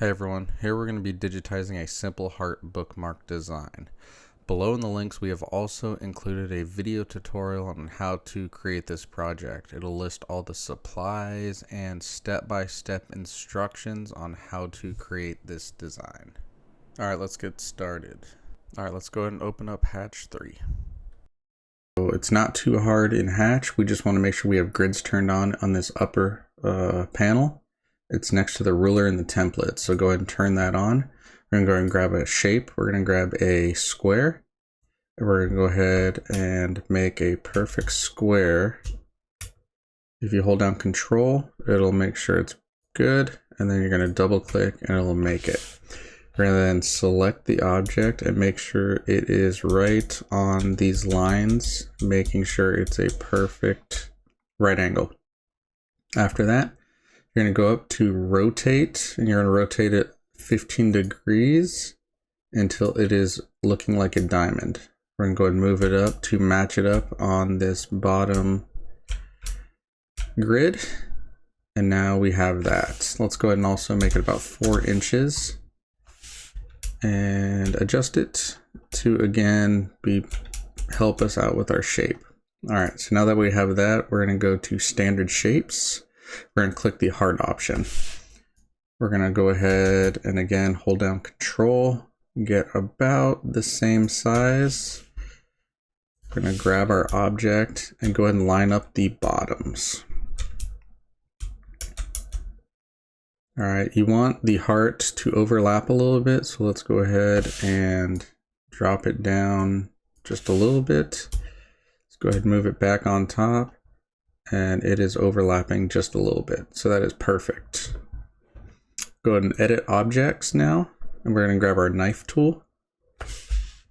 Hey everyone, here we're going to be digitizing a simple heart bookmark design. Below in the links we have also included a video tutorial on how to create this project. It'll list all the supplies and step-by-step instructions on how to create this design. Alright, let's get started. Alright, let's go ahead and open up Hatch 3. So it's not too hard in Hatch, we just want to make sure we have grids turned on this upper panel. It's next to the ruler and the template, so go ahead and turn that on. We're going to go ahead and grab a shape. We're going to grab a square. And we're going to go ahead and make a perfect square. If you hold down Control, it'll make sure it's good, and then you're going to double click and it'll make it. We're going to then select the object and make sure it is right on these lines, making sure it's a perfect right angle. After that, you're going to go up to rotate, and you're going to rotate it 15 degrees until it is looking like a diamond. We're going to go ahead and move it up to match it up on this bottom grid. And now we have that. Let's go ahead and also make it about 4 inches and adjust it to, again, help us out with our shape. All right, so now that we have that, we're going to go to standard shapes. We're going to click the heart option. We're going to go ahead and again hold down Control, get about the same size. We're going to grab our object and go ahead and line up the bottoms. All right, you want the heart to overlap a little bit, so let's go ahead and drop it down just a little bit. Let's go ahead and move it back on top. And it is overlapping just a little bit, so that is perfect. Go ahead and edit objects now, and we're going to grab our knife tool.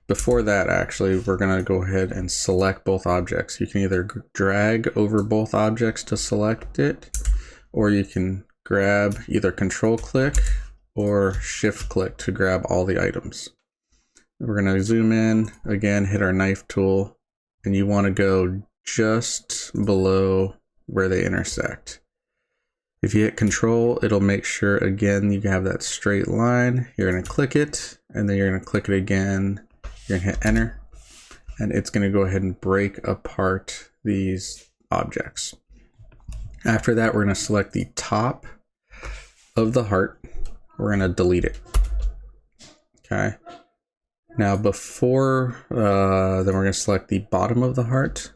Before that, actually, we're going to go ahead and select both objects. You can either drag over both objects to select it, or you can grab either Control click or Shift click to grab all the items. We're going to zoom in, again, hit our knife tool, and you want to go just below where they intersect. If you hit Control, it'll make sure again you have that straight line. You're going to click it, and then you're going to click it again. You're going to hit Enter, and it's going to go ahead and break apart these objects. After that, we're going to select the top of the heart. We're going to delete it. Okay. Now before, then we're going to select the bottom of the heart.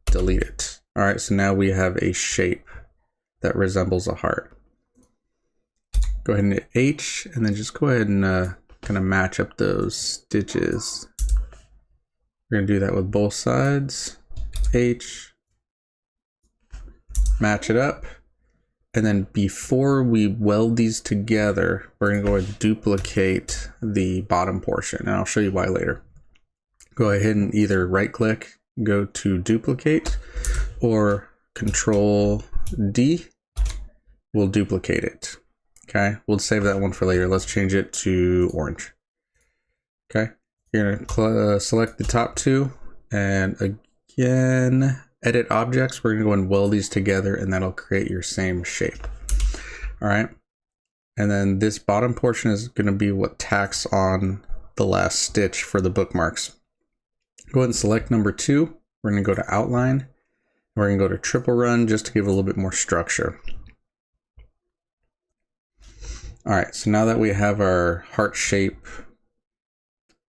Delete it. All right, so now we have a shape that resembles a heart. Go ahead and hit H, and then just go ahead and kind of match up those stitches. We're going to do that with both sides. H, match it up, and then before we weld these together, we're going to go ahead and duplicate the bottom portion, and I'll show you why later. Go ahead and either right click, go to duplicate, or Control D will duplicate it. Okay, we'll save that one for later. Let's change it to orange. Okay, you're gonna select the top two, and again, edit objects. We're gonna go and weld these together, and that'll create your same shape. All right, and then this bottom portion is gonna be what tacks on the last stitch for the bookmarks. Go ahead and select number 2. We're going to go to outline. We're going to go to triple run just to give a little bit more structure. All right, so now that we have our heart shape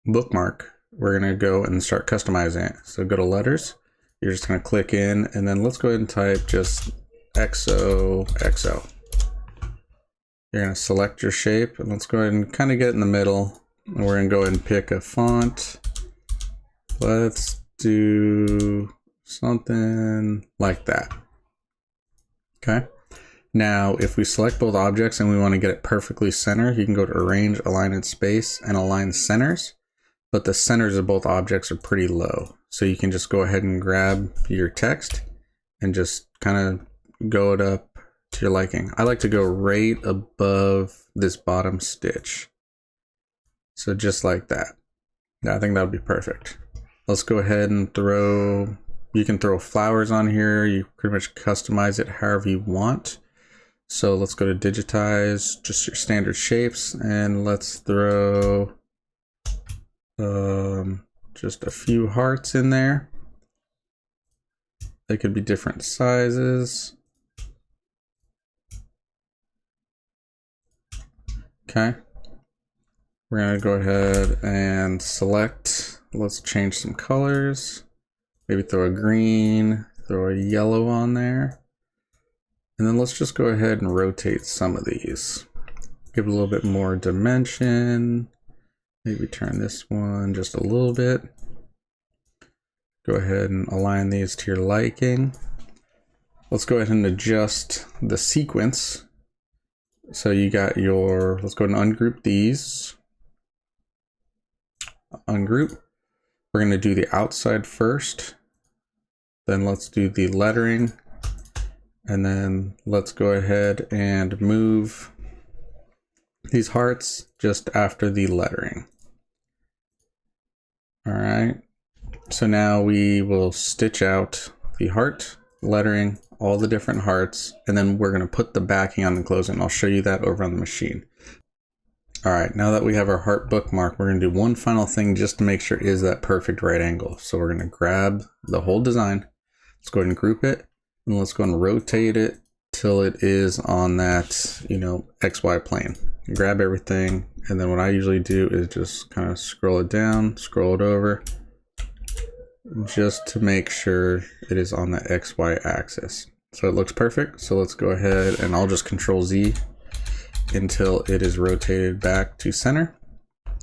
bookmark, we're going to go and start customizing it. So go to letters. You're just going to click in, and then let's go ahead and type just XOXO. You're going to select your shape, and let's go ahead and kind of get in the middle. And we're going to go ahead and pick a font. Let's do something like that. Okay. Now, if we select both objects and we want to get it perfectly centered, you can go to Arrange, Align in Space, and Align Centers. But the centers of both objects are pretty low. So you can just go ahead and grab your text and just kind of go it up to your liking. I like to go right above this bottom stitch. So just like that. Yeah, I think that would be perfect. Let's go ahead and you can throw flowers on here. You pretty much customize it however you want. So let's go to digitize, just your standard shapes, and let's throw just a few hearts in there. They could be different sizes. Okay. We're gonna go ahead and select, let's change some colors. Maybe throw a green, throw a yellow on there. And then let's just go ahead and rotate some of these. Give it a little bit more dimension. Maybe turn this one just a little bit. Go ahead and align these to your liking. Let's go ahead and adjust the sequence. So you got your, let's go ahead and ungroup these. Ungroup. We're going to do the outside first. Then let's do the lettering. And then let's go ahead and move these hearts just after the lettering. All right. So now we will stitch out the heart, lettering, all the different hearts, and then we're going to put the backing on the closing. I'll show you that over on the machine. All right, now that we have our heart bookmark, we're going to do one final thing just to make sure it is that perfect right angle. So we're going to grab the whole design. Let's go ahead and group it, and let's go and rotate it till it is on that, XY plane. Grab everything, and then what I usually do is just kind of scroll it down, scroll it over, just to make sure it is on the XY axis. So it looks perfect. So let's go ahead and I'll just Control Z until it is rotated back to center.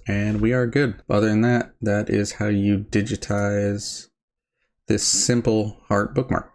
And we are good. Other than that, that is how you digitize this simple heart bookmark.